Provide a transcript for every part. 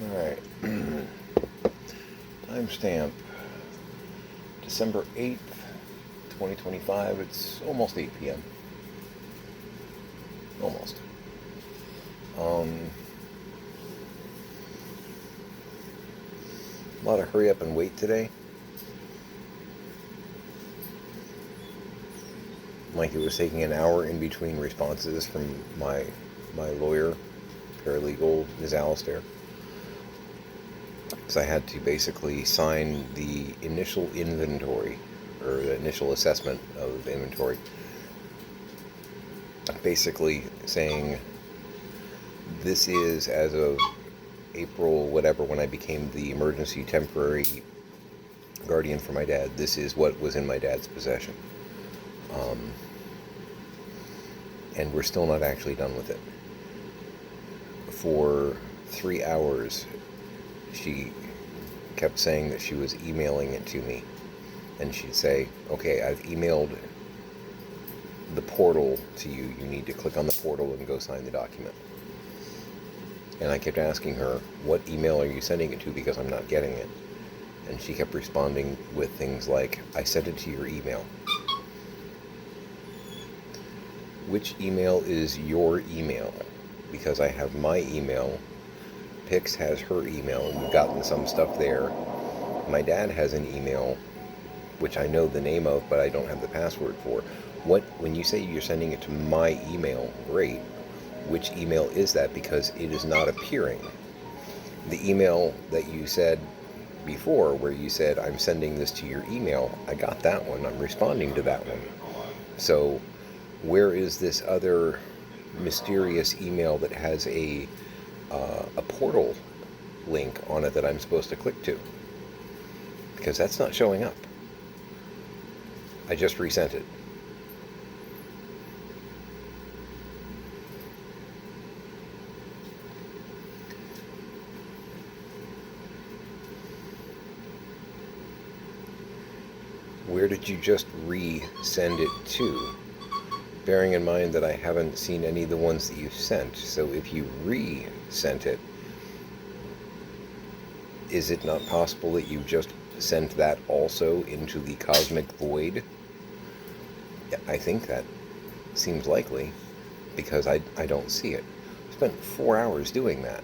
Alright. Timestamp December 8th, 2025. It's almost 8 p.m. Almost. A lot of hurry up and wait today. Like it was taking an hour in between responses from my lawyer, paralegal, Ms. Alistair. Because I had to basically sign the initial inventory, or the initial assessment of inventory. Basically saying this is as of April whatever, when I became the emergency temporary guardian for my dad, this is what was in my dad's possession. And we're still not actually done with it. For 3 hours, she kept saying that she was emailing it to me. And she'd say, okay, I've emailed the portal to you. You need to click on the portal and go sign the document. And I kept asking her, what email are you sending it to, because I'm not getting it. And she kept responding with things like, I sent it to your email. Which email is your email? Because I have my email. Pix has her email. We've gotten some stuff there. My dad has an email, which I know the name of, but I don't have the password for. When you say you're sending it to my email, great. Which email is that? Because it is not appearing. The email that you said before, where you said, I'm sending this to your email, I got that one. I'm responding to that one. So where is this other mysterious email that has a portal link on it that I'm supposed to click to? Because that's not showing up. I just resent it. Where did you just resend it to? Bearing in mind that I haven't seen any of the ones that you sent. So if you resent it, is it not possible that you just sent that also into the cosmic void? I think that seems likely, because I don't see it. I spent 4 hours doing that.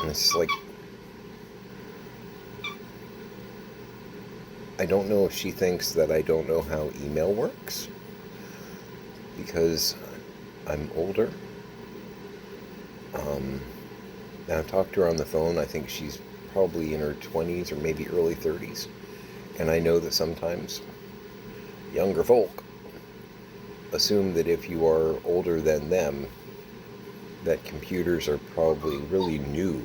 And it's like, I don't know if she thinks that I don't know how email works, because I'm older. And I've talked to her on the phone. I think she's probably in her 20s or maybe early 30s. And I know that sometimes younger folk assume that if you are older than them, that computers are probably really new.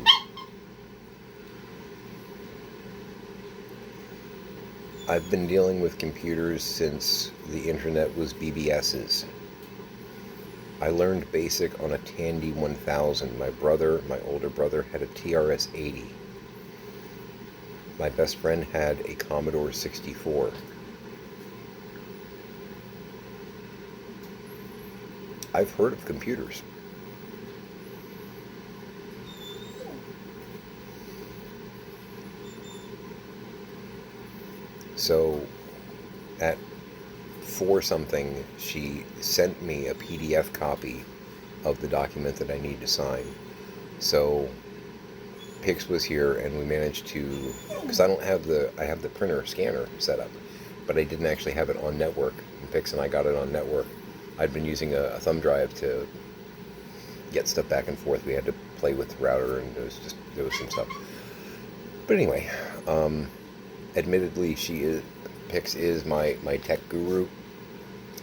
I've been dealing with computers since the internet was BBS's. I learned BASIC on a Tandy 1000. My older brother, had a TRS-80. My best friend had a Commodore 64. I've heard of computers. So at 4 something, she sent me a PDF copy of the document that I need to sign. So Pix was here, and we managed to, because I have the printer scanner set up, but I didn't actually have it on network. And Pix and I got it on network. I'd been using a thumb drive to get stuff back and forth. We had to play with the router, and there was some stuff. But anyway, admittedly, Pix is my tech guru.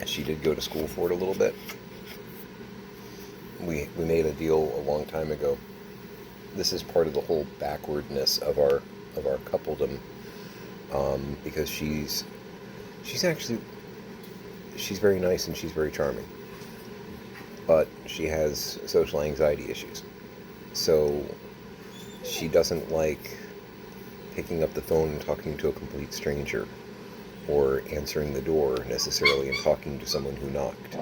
She did go to school for it a little bit. We made a deal a long time ago. This is part of the whole backwardness of our coupledom, because she's very nice and she's very charming, but she has social anxiety issues. So she doesn't like picking up the phone and talking to a complete stranger, or answering the door necessarily and talking to someone who knocked.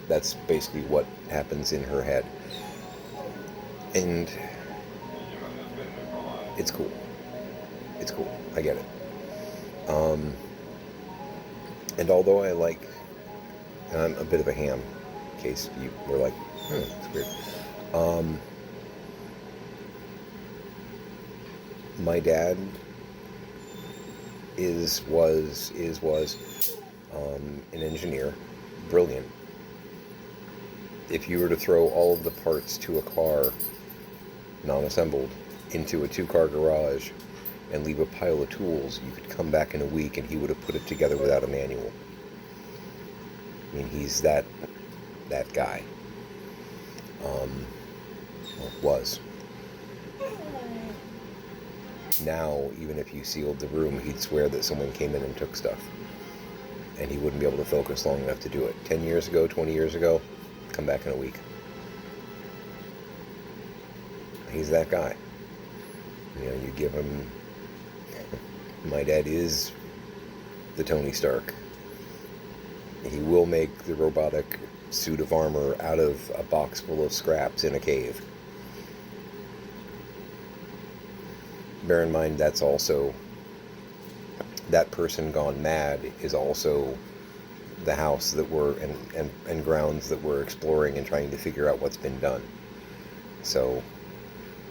That's basically what happens in her head. And it's cool. It's cool. I get it. Um, and although I like, and I'm a bit of a ham, in case you were like, it's weird. Um, my dad was an engineer, brilliant. If you were to throw all of the parts to a car, non-assembled, into a two-car garage and leave a pile of tools, you could come back in a week and he would have put it together without a manual. I mean, he's that guy. Well, was. Now, even if you sealed the room, he'd swear that someone came in and took stuff. And he wouldn't be able to focus long enough to do it. 10 years ago, 20 years ago, come back in a week. He's that guy. You know, you give him... My dad is the Tony Stark. He will make the robotic suit of armor out of a box full of scraps in a cave. Bear in mind, that's also... That person gone mad is also the house that we're... and grounds that we're exploring and trying to figure out what's been done. So,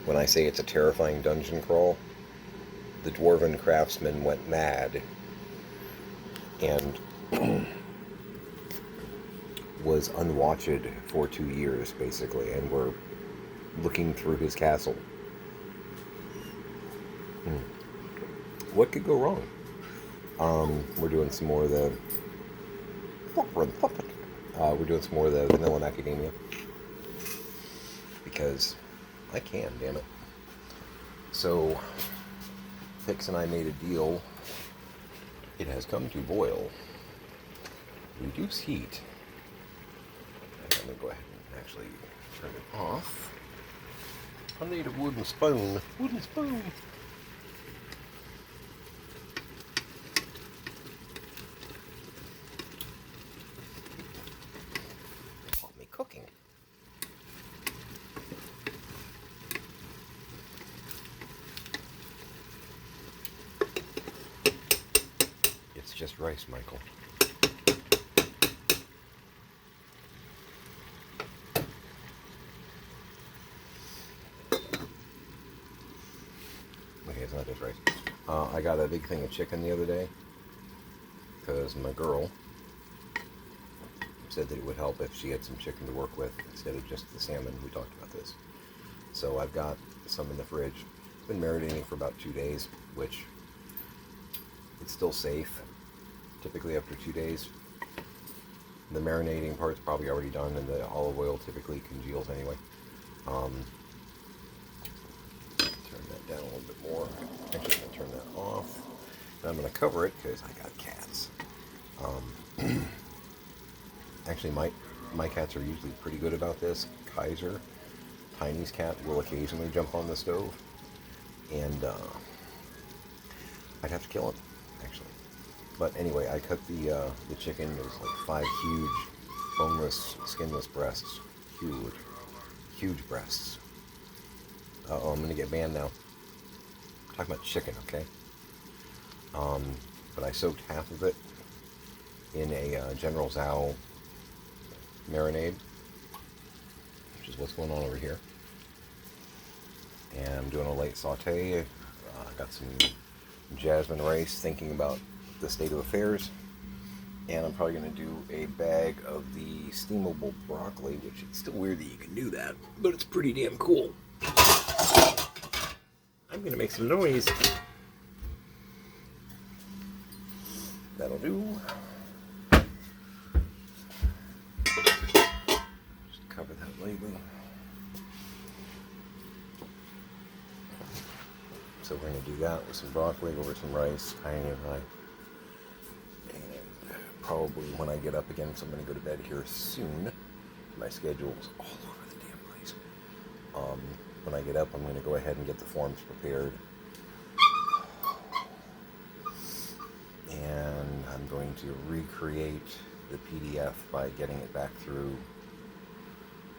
when I say it's a terrifying dungeon crawl, the Dwarven craftsman went mad and was unwatched for 2 years, basically, and we're looking through his castle. What could go wrong? We're doing some more of the... we're doing some more of the vanilla macadamia. Because I can, damn it. So, Pix and I made a deal. It has come to boil. Reduce heat. And I'm going to go ahead and actually turn it off. I need a wooden spoon. Wooden spoon. Caught me cooking. It's just rice, Michael. Okay, it's not just rice. I got a big thing of chicken the other day because my girl said that it would help if she had some chicken to work with instead of just the salmon. We talked about this. So I've got some in the fridge. It's been marinating for about 2 days, which it's still safe. Typically after 2 days, the marinating part's probably already done, and the olive oil typically congeals anyway. Turn that down a little bit more. Actually, I'm going to turn that off. And I'm going to cover it because I got cats. Actually, my cats are usually pretty good about this. Kaiser, Tiny's cat, will occasionally jump on the stove, and I'd have to kill him, actually. But anyway, I cut the chicken. There's like 5 huge, boneless, skinless breasts. Huge breasts. Uh-oh, I'm gonna get banned now. I'm talking about chicken, okay? But I soaked half of it in a General Tso marinade, which is what's going on over here. And I'm doing a light saute. I got some jasmine rice, thinking about the state of affairs. And I'm probably going to do a bag of the steamable broccoli, which it's still weird that you can do that, but it's pretty damn cool. I'm going to make some noise. That'll do. Just cover that lightly. So we're going to do that with some broccoli over some rice, tiny and high. And probably when I get up again, because I'm going to go to bed here soon. My schedule's all over the damn place. When I get up, I'm going to go ahead and get the forms prepared. And I'm going to recreate the PDF by getting it back through.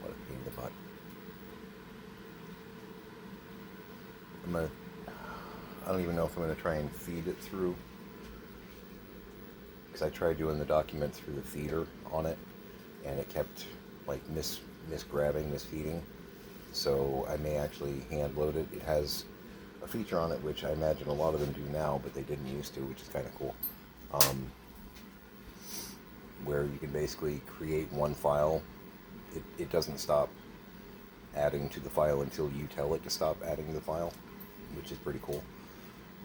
What a pain in the butt. I don't even know if I'm gonna try and feed it through, because I tried doing the document through the feeder on it, and it kept like misfeeding. So I may actually hand load it. It has a feature on it which I imagine a lot of them do now, but they didn't used to, which is kind of cool. Where you can basically create one file. It doesn't stop adding to the file until you tell it to stop adding to the file, which is pretty cool.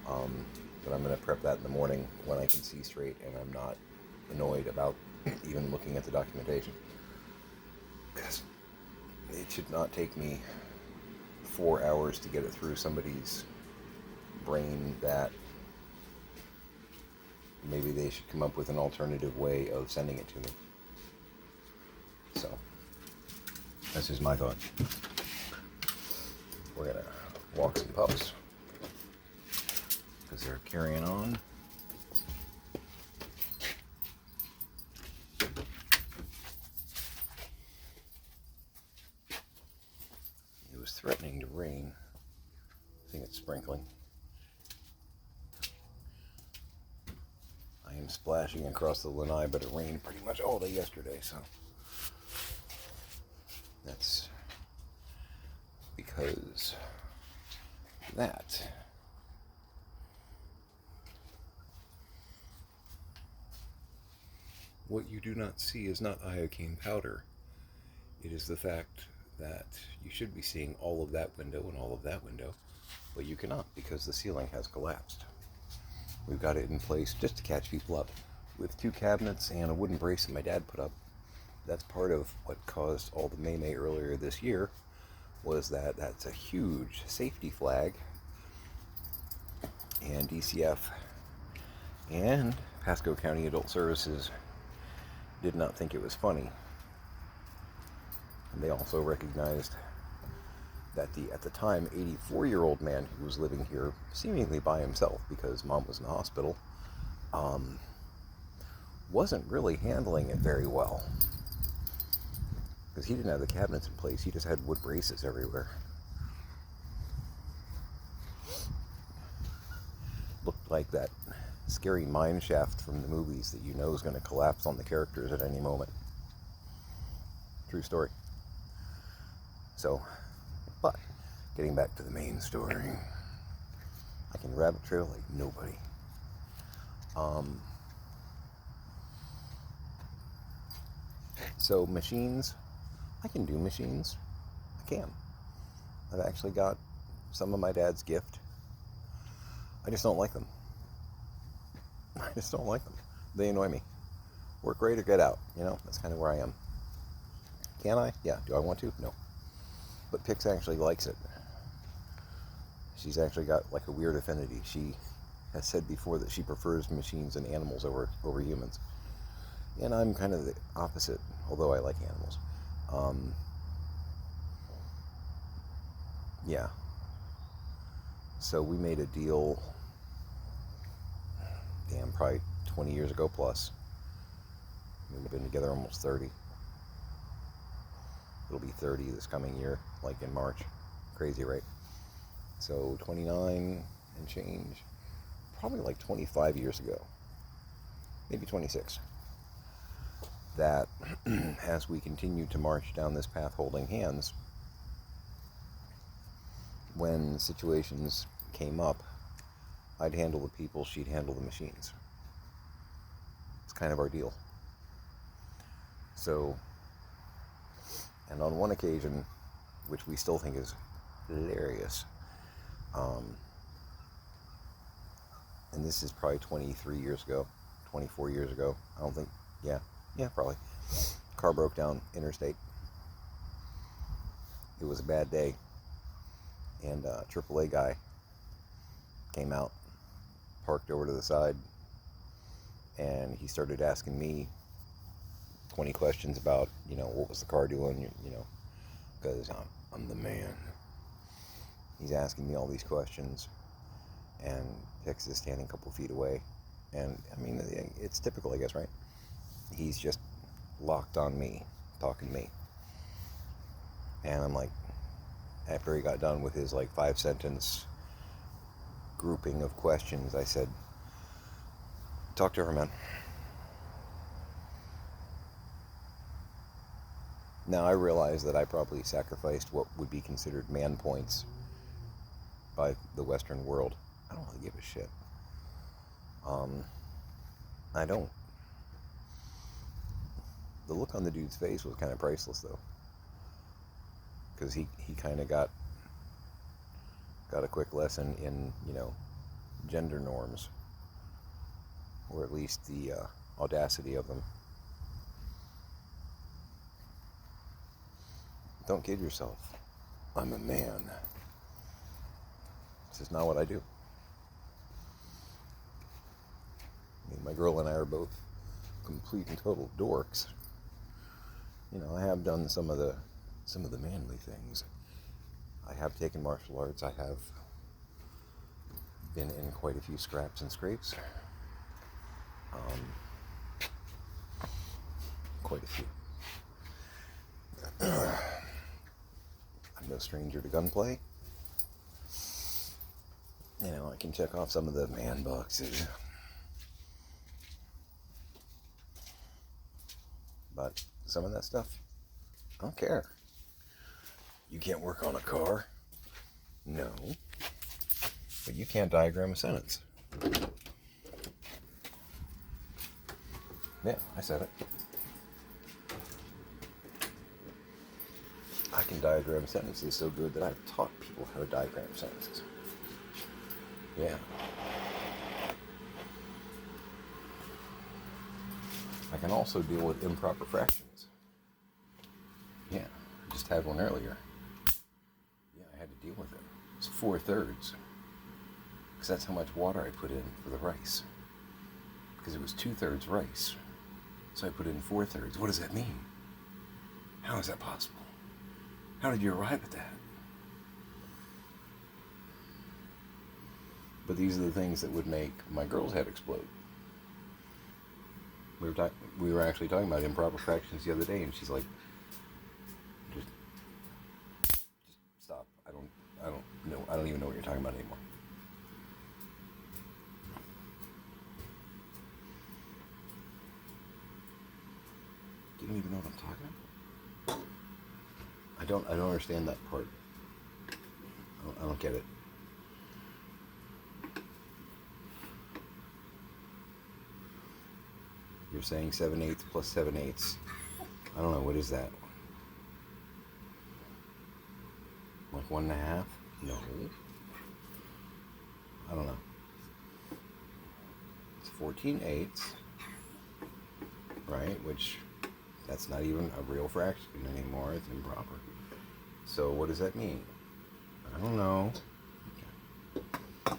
But I'm going to prep that in the morning when I can see straight and I'm not annoyed about even looking at the documentation. Because it should not take me 4 hours to get it through somebody's brain that maybe they should come up with an alternative way of sending it to me. So, that's just my thought. We're going to walk some pups because they're carrying on. It was threatening to rain. I think it's sprinkling. I am splashing across the lanai, but it rained pretty much all day yesterday, so that's because that. What you do not see is not iocane powder. It is the fact that you should be seeing all of that window and all of that window, but you cannot because the ceiling has collapsed. We've got it in place just to catch people up with 2 cabinets and a wooden brace that my dad put up. That's part of what caused all the May earlier this year, was that that's a huge safety flag, and DCF and Pasco County Adult Services did not think it was funny. And they also recognized that the, at the time, 84-year-old man who was living here seemingly by himself because mom was in the hospital, wasn't really handling it very well. Because he didn't have the cabinets in place, he just had wood braces everywhere. Looked like that scary mine shaft from the movies that you know is going to collapse on the characters at any moment. True story. So, but getting back to the main story, I can rabbit trail like nobody. So machines, I can do machines. I can. I've actually got some of my dad's gift. I just don't like them. I just don't like them. They annoy me. Work great or get out. You know, that's kind of where I am. Can I? Yeah. Do I want to? No. But Pix actually likes it. She's actually got like a weird affinity. She has said before that she prefers machines and animals over humans. And I'm kind of the opposite, although I like animals. Yeah. So we made a deal, probably 20 years ago plus. We've been together almost 30. It'll be 30 this coming year, like in March. Crazy, right? So 29 and change, probably like 25 years ago, maybe 26. That as we continue to march down this path holding hands, when situations came up, I'd handle the people, she'd handle the machines. It's kind of our deal. So, and on one occasion, which we still think is hilarious, and this is probably 23 years ago, 24 years ago, I don't think, yeah, probably. Car broke down interstate. It was a bad day, and a AAA guy came out, parked over to the side, and he started asking me 20 questions about, what was the car doing, because I'm the man. He's asking me all these questions, and Pix is standing a couple feet away, and I mean, it's typical, I guess, right? He's just locked on me, talking to me, and I'm like, after he got done with his like 5-sentence grouping of questions, I said, talk to her, man. Now, I realize that I probably sacrificed what would be considered man points by the Western world. I don't really give a shit. I don't. The look on the dude's face was kind of priceless, though. Because he kind of got a quick lesson in, gender norms. Or at least the audacity of them. Don't kid yourself. I'm a man. This is not what I do. I mean, my girl and I are both complete and total dorks. I have done some of the manly things. I have taken martial arts. I have been in quite a few scraps and scrapes. Quite a few. I'm no stranger to gunplay. I can check off some of the man boxes. But some of that stuff, I don't care. You can't work on a car? No. But you can't diagram a sentence. Yeah, I said it. I can diagram sentences so good that I've taught people how to diagram sentences. Yeah. I can also deal with improper fractions. Yeah, I just had one earlier. Yeah, I had to deal with it. It's 4/3. Because that's how much water I put in for the rice. Because it was 2/3 rice. So I put in 4/3. What does that mean? How is that possible? How did you arrive at that? But these are the things that would make my girl's head explode. We were actually talking about improper fractions the other day, and she's like, just stop. I don't know. I don't even know what you're talking about anymore. You don't even know what I'm talking about? I don't understand that part. I don't get it. You're saying 7/8 plus 7/8. I don't know, what is that? Like 1.5? No. I don't know. It's 14/8, right? Which, that's not even a real fraction anymore. It's improper. So what does that mean? I don't know. Okay.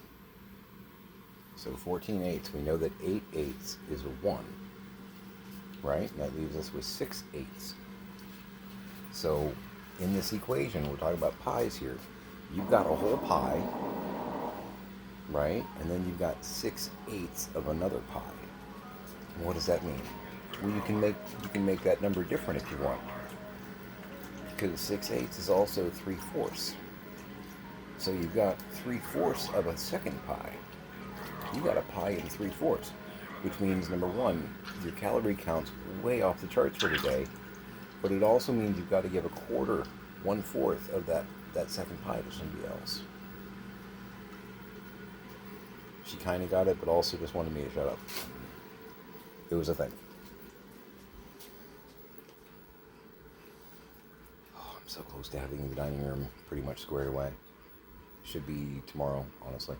So 14/8, we know that 8/8 is a 1. Right? And that leaves us with 6/8. So in this equation, we're talking about pies here. You've got a whole pie, right? And then you've got 6/8 of another pie. And what does that mean? Well, you can make that number different if you want. Because 6/8 is also 3/4. So you've got 3/4 of a second pie. You got a pie in 3/4. Which means, number one, your calorie count's way off the charts for today, but it also means you've got to give a quarter, 1/4 of that second pie to somebody else. She kind of got it, but also just wanted me to shut up. It was a thing. Oh, I'm so close to having the dining room pretty much squared away. Should be tomorrow, honestly.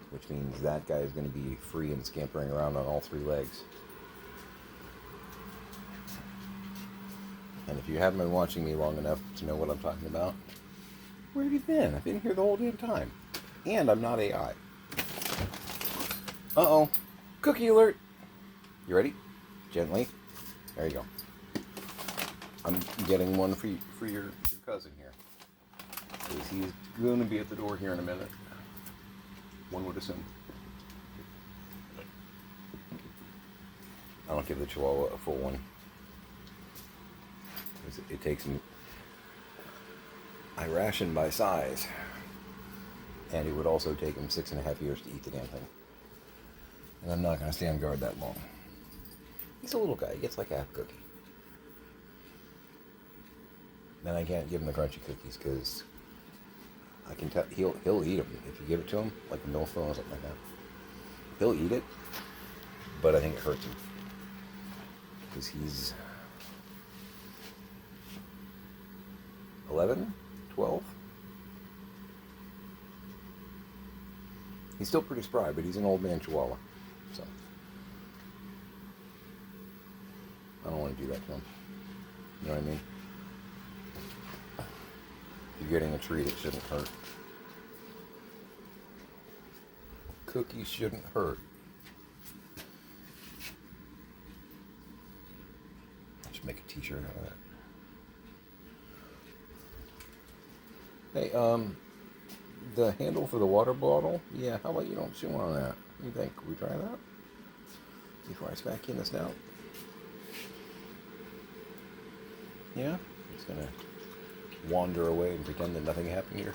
Which means that guy is going to be free and scampering around on all 3 legs. And if you haven't been watching me long enough to know what I'm talking about, where have you been? I've been here the whole damn time. And I'm not AI. Uh-oh. Cookie alert! You ready? Gently. There you go. I'm getting one for your cousin here. Because he's going to be at the door here in a minute. One would assume. I don't give the Chihuahua a full one. It takes me. I ration by size. And it would also take him 6.5 years to eat the damn thing. And I'm not going to stay on guard that long. He's a little guy. He gets like half cookie. Then I can't give him the crunchy cookies because I can tell he'll eat them if you give it to him, like a millstone or something like that. He'll eat it, but I think it hurts him because he's 11, 12. He's still pretty spry, but he's an old man Chihuahua, so I don't want to do that to him. You know what I mean? If you're getting a treat, it shouldn't hurt. Cookies shouldn't hurt. I should make a t-shirt out of that. Hey, the handle for the water bottle, yeah, how about you don't chew on that? You think? Can we try that? Before I smack you in the snout? Yeah? Just gonna wander away and pretend that nothing happened here.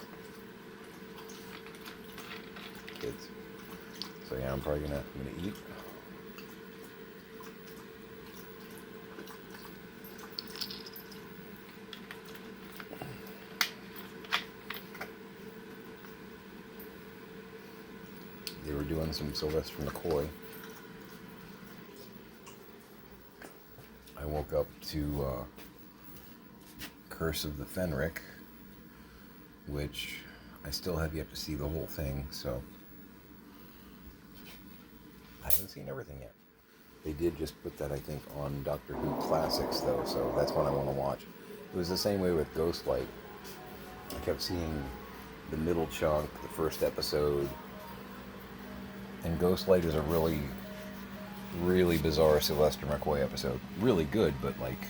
Kids. So yeah, I'm probably gonna eat. They were doing some Sylvester McCoy. I woke up to Curse of the Fenric, which I still have yet to see the whole thing, so I haven't seen everything yet. They did just put that, I think, on Doctor Who Classics, though, so that's what I want to watch. It was the same way with Ghostlight. I kept seeing the middle chunk, the first episode, and Ghostlight is a really, really bizarre Sylvester McCoy episode. Really good, but like,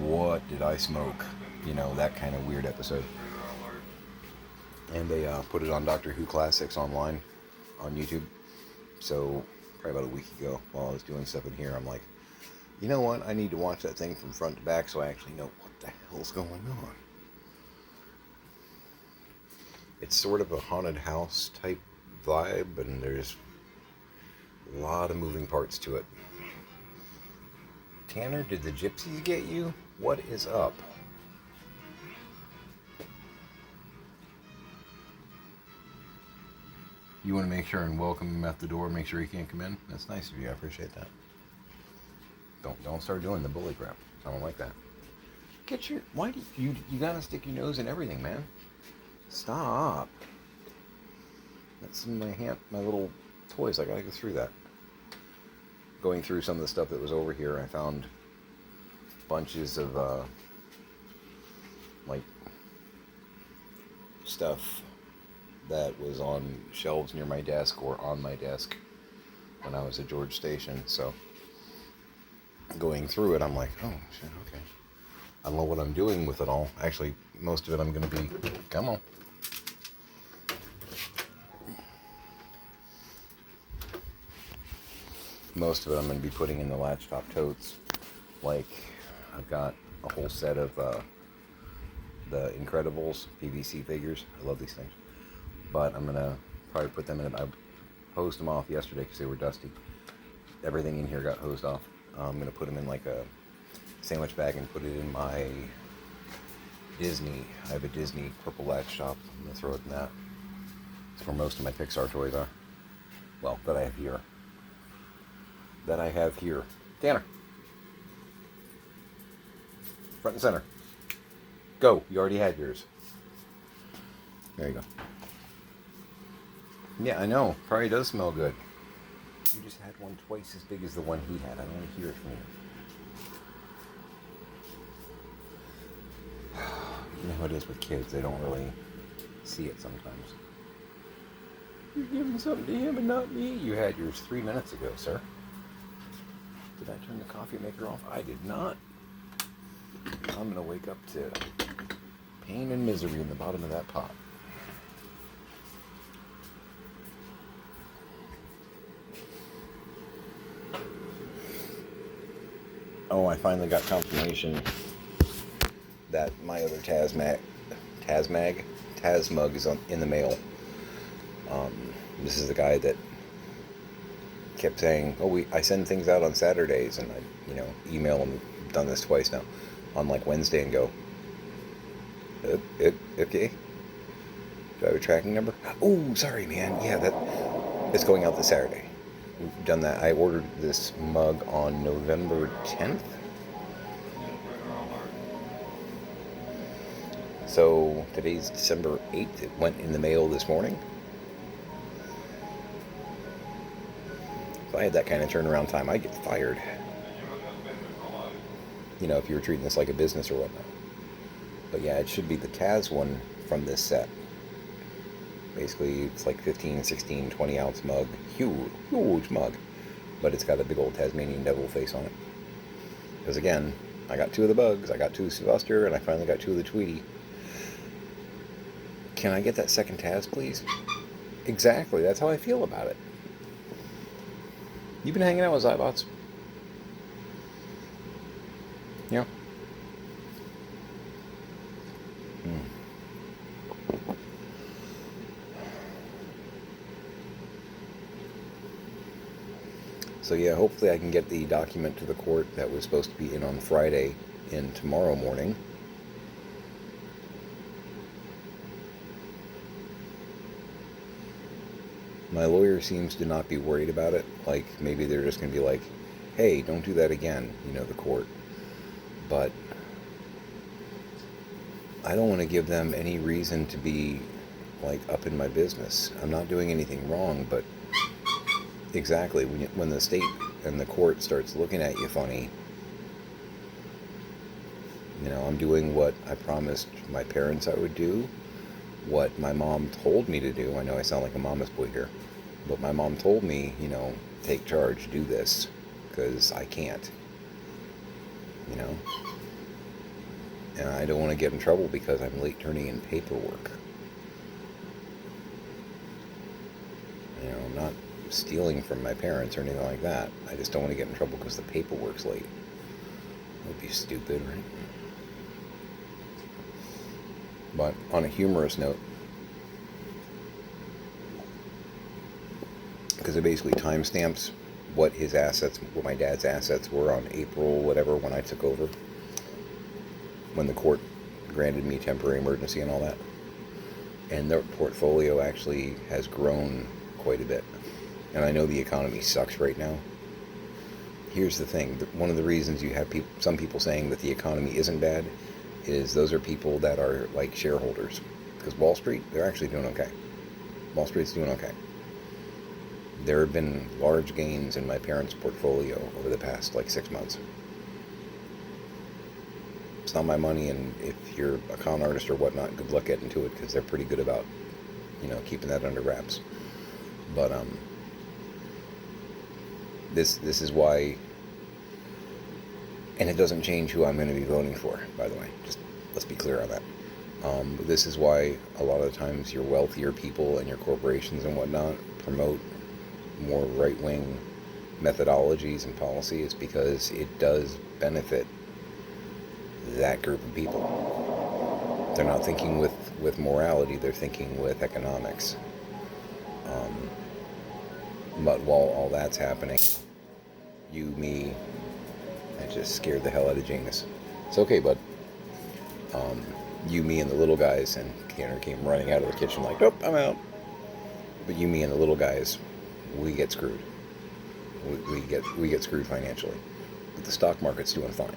what did I smoke? You know, that kind of weird episode. And they put it on Doctor Who Classics online on YouTube. So, probably about a week ago, while I was doing stuff in here, I'm like, you know what? I need to watch that thing from front to back so I actually know what the hell's going on. It's sort of a haunted house type vibe, and there's a lot of moving parts to it. Tanner, did the gypsies get you? What is up? You want to make sure and welcome him at the door, make sure he can't come in? That's nice of you, I appreciate that. Don't start doing the bully crap. I don't like that. Why do you gotta stick your nose in everything, man? Stop. That's in my little toys. I gotta go through that. Going through some of the stuff that was over here, I found bunches of like stuff that was on shelves near my desk or on my desk when I was at George Station. So going through it, I'm like, oh shit, okay. I don't know what I'm doing with it all. Actually, most of it I'm gonna be, come on. Most of it I'm going to be putting in the latch-top totes. Like, I've got a whole set of the Incredibles PVC figures. I love these things. But I'm going to probably put them in. I hosed them off yesterday because they were dusty. Everything in here got hosed off. I'm going to put them in like a sandwich bag and put it in my Disney. I have a Disney purple latch-top. I'm going to throw it in that. It's where most of my Pixar toys are. Well, that I have here. Tanner. Front and center. Go. You already had yours. There you go. Yeah, I know. Probably does smell good. You just had one twice as big as the one he had. I want to hear it from you. You know how it is with kids. They don't really see it sometimes. You're giving something to him and not me. You had yours 3 minutes ago, sir. Did I turn the coffee maker off? I did not. I'm going to wake up to pain and misery in the bottom of that pot. Oh, I finally got confirmation that my other Tazmag Taz mug is in the mail. This is the guy that kept saying, "Oh, I send things out on Saturdays," and I, email him. I've done this twice now, on like Wednesday, and go, okay. Do I have a tracking number? Oh, sorry, man. Yeah, it's going out this Saturday. We've done that. I ordered this mug on November 10th. So today's December 8th. It went in the mail this morning. If I had that kind of turnaround time, I'd get fired. If you were treating this like a business or whatnot. But yeah, it should be the Taz one from this set. Basically, it's like 15, 16, 20 ounce mug. Huge mug. But it's got a big old Tasmanian devil face on it. Because again, I got 2 of the bugs. I got 2 of Sylvester, and I finally got 2 of the Tweety. Can I get that second Taz, please? Exactly. That's how I feel about it. You been hanging out with Zybots? Yeah. So yeah, hopefully I can get the document to the court that was supposed to be in on Friday in tomorrow morning. My lawyer seems to not be worried about it. Like, maybe they're just going to be like, hey, don't do that again, the court. But I don't want to give them any reason to be, like, up in my business. I'm not doing anything wrong, but exactly, when the state and the court starts looking at you funny, I'm doing what I promised my parents I would do, what my mom told me to do. I know I sound like a mama's boy here, but my mom told me, take charge, do this, because I can't, and I don't want to get in trouble because I'm late turning in paperwork. I'm not stealing from my parents or anything like that. I just don't want to get in trouble because the paperwork's late. That would be stupid, right? But on a humorous note, because it basically timestamps what my dad's assets were on April whatever, when I took over, when the court granted me temporary emergency and all that. And their portfolio actually has grown quite a bit. And I know the economy sucks right now. Here's the thing. One of the reasons you have some people saying that the economy isn't bad is those are people that are like shareholders. Because Wall Street, they're actually doing okay. Wall Street's doing okay. There have been large gains in my parents' portfolio over the past 6 months. It's not my money, and if you're a con artist or whatnot, good luck getting to it, because they're pretty good about, keeping that under wraps. But this is why, and it doesn't change who I'm going to be voting for, by the way. Just let's be clear on that. This is why a lot of the times your wealthier people and your corporations and whatnot promote more right-wing methodologies and policies, because it does benefit that group of people. They're not thinking with morality, they're thinking with economics. But while all that's happening, me, I just scared the hell out of Janus. It's okay, bud. Me, and the little guys, and Tanner came running out of the kitchen like, nope, I'm out. But me, and the little guys, we get screwed. We get screwed financially. But the stock market's doing fine.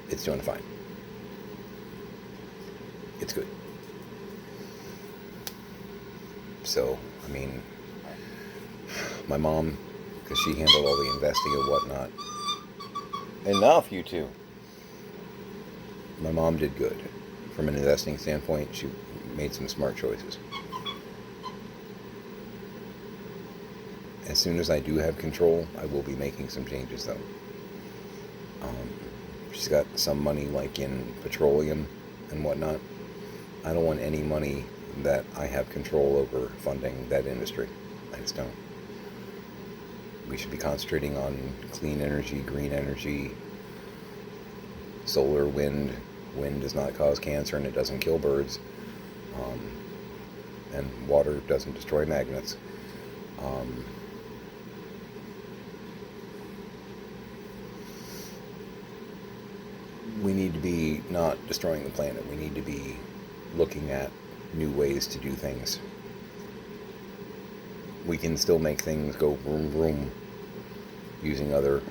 It's doing fine. It's good. So, my mom, because she handled all the investing and whatnot. Enough, you two. My mom did good. From an investing standpoint, she made some smart choices. As soon as I do have control, I will be making some changes, though. She's got some money in petroleum and whatnot. I don't want any money that I have control over funding that industry. I just don't. We should be concentrating on clean energy, green energy, solar, wind, Wind does not cause cancer, and it doesn't kill birds. And water doesn't destroy magnets. We need to be not destroying the planet. We need to be looking at new ways to do things. We can still make things go vroom vroom using other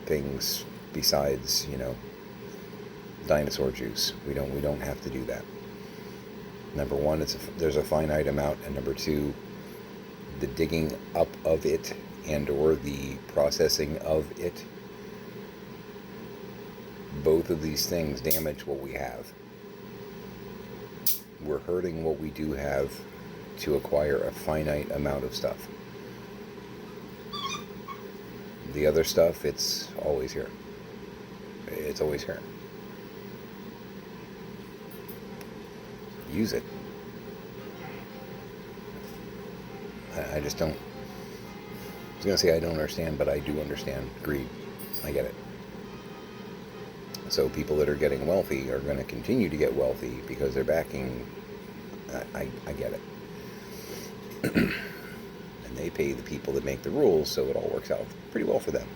things besides, dinosaur juice. We don't have to do that. Number one, there's a finite amount, and number two, the digging up of it and or the processing of it, both of these things damage what we have. We're hurting what we do have to acquire a finite amount of stuff. The other stuff, it's always here. It's always here. Use it. I just don't. I was going to say I don't understand, but I do understand greed. I get it. So people that are getting wealthy are going to continue to get wealthy because they're backing. I get it. And they pay the people that make the rules, so it all works out pretty well for them.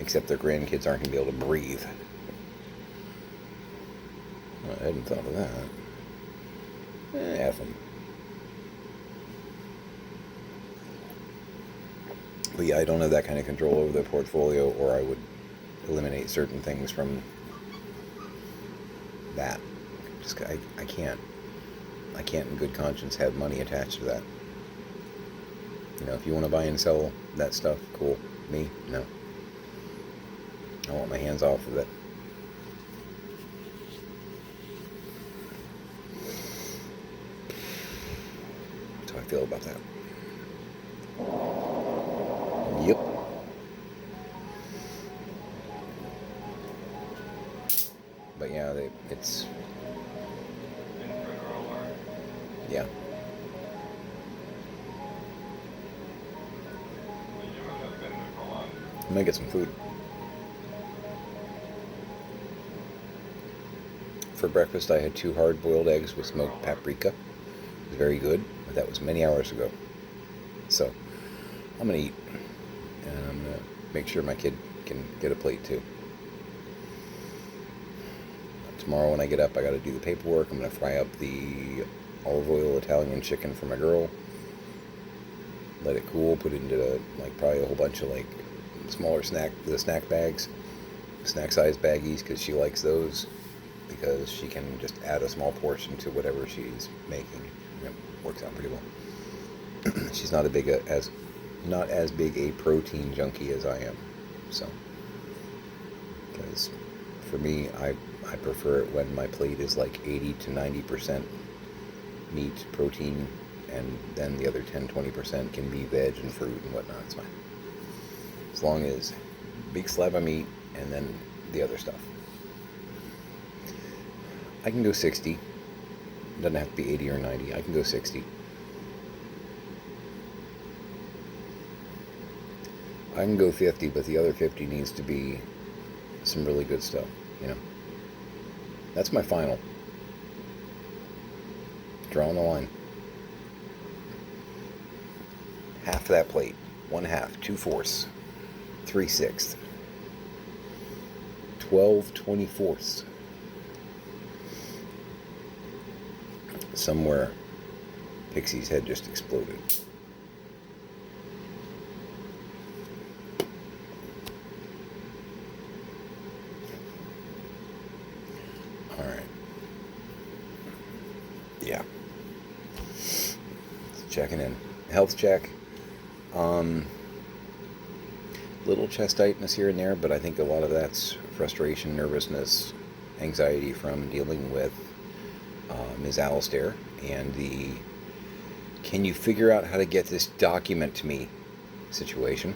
Except their grandkids aren't going to be able to breathe. I hadn't thought of that. F them. But yeah, I don't have that kind of control over their portfolio, or I would eliminate certain things from that. Just I can't in good conscience have money attached to that. If you want to buy and sell that stuff, cool. Me, no. I want my hands off of it. That's how I feel about that. Yep. But yeah, it's... Yeah. I'm gonna get some food. For breakfast, I had 2 hard-boiled eggs with smoked paprika. It was very good, but that was many hours ago. So, I'm gonna eat. And I'm gonna make sure my kid can get a plate too. Tomorrow when I get up, I gotta do the paperwork. I'm gonna fry up the olive oil Italian chicken for my girl. Let it cool, put it into probably a whole bunch of smaller snack bags, snack size baggies, because she likes those, because she can just add a small portion to whatever she's making. It works out pretty well. She's not as big a protein junkie as I am, so, because for me, I prefer it when my plate is 80 to 90% meat, protein, and then the other 10-20% can be veg and fruit and whatnot. It's fine, as long as big slab of meat and then the other stuff. I can go 60. It doesn't have to be 80 or 90. I can go 60. I can go 50, but the other 50 needs to be some really good stuff, That's my final. Drawing the line. Half of that plate. 1/2, 2/4, 3/6, 12/24. Somewhere, Pixie's head just exploded. Alright. Yeah. Checking in. Health check. Little chest tightness here and there, but I think a lot of that's frustration, nervousness, anxiety from dealing with Ms. Alistair and the "can you figure out how to get this document to me" situation.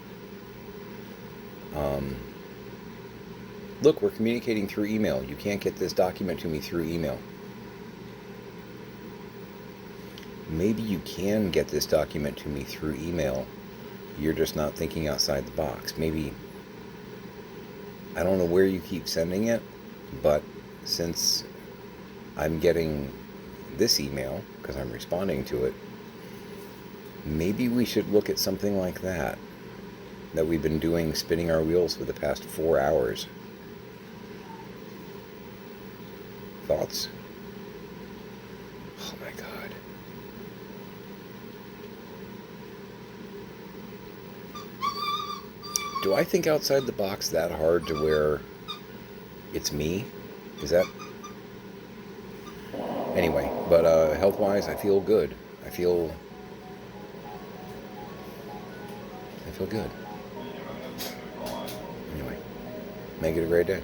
Look, we're communicating through email. You can't get this document to me through email. Maybe you can get this document to me through email. You're just not thinking outside the box. Maybe, I don't know where you keep sending it, but since I'm getting this email, because I'm responding to it, maybe we should look at something like that we've been doing, spinning our wheels for the past 4 hours. Thoughts? Oh my God. Do I think outside the box that hard to where it's me? Is that... Anyway, but health-wise, I feel good. I feel good. Anyway, make it a great day.